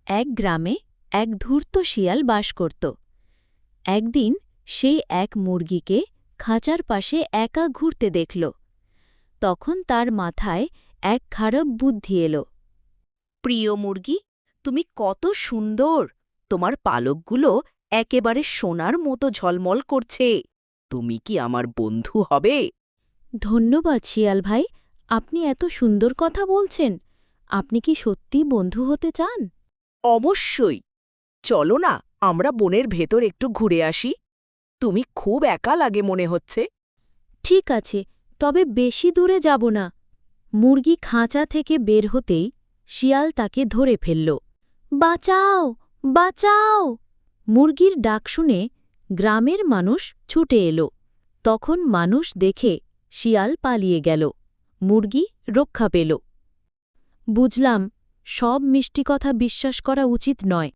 এক গ্রামে এক ধূর্ত শিয়াল বাস করত। একদিন সেই এক মুরগিকে খাঁচার পাশে একা ঘুরতে দেখল। তখন তার মাথায় এক খারাপ বুদ্ধি এল। প্রিয় মুরগি, তুমি কত সুন্দর! তোমার পালকগুলো একেবারে সোনার মতো ঝলমল করছে। তুমি কি আমার বন্ধু হবে? ধন্যবাদ শিয়াল ভাই, আপনি এত সুন্দর কথা বলছেন। আপনি কি সত্যি বন্ধু হতে চান? অবশ্যই। চলো না, আমরা বনের ভেতর একটু ঘুরে আসি। তুমি খুব একা লাগে মনে হচ্ছে। ঠিক আছে, তবে বেশি দূরে যাব না। মুরগি খাঁচা থেকে বের হতেই শিয়াল তাকে ধরে ফেলল। বাঁচাও, বাঁচাও! মুরগির ডাক শুনে গ্রামের মানুষ ছুটে এলো। তখন মানুষ দেখে শিয়াল পালিয়ে গেল। মুরগি রক্ষা পেল। বুঝলাম, সব মিষ্টি কথা বিশ্বাস করা উচিত নয়।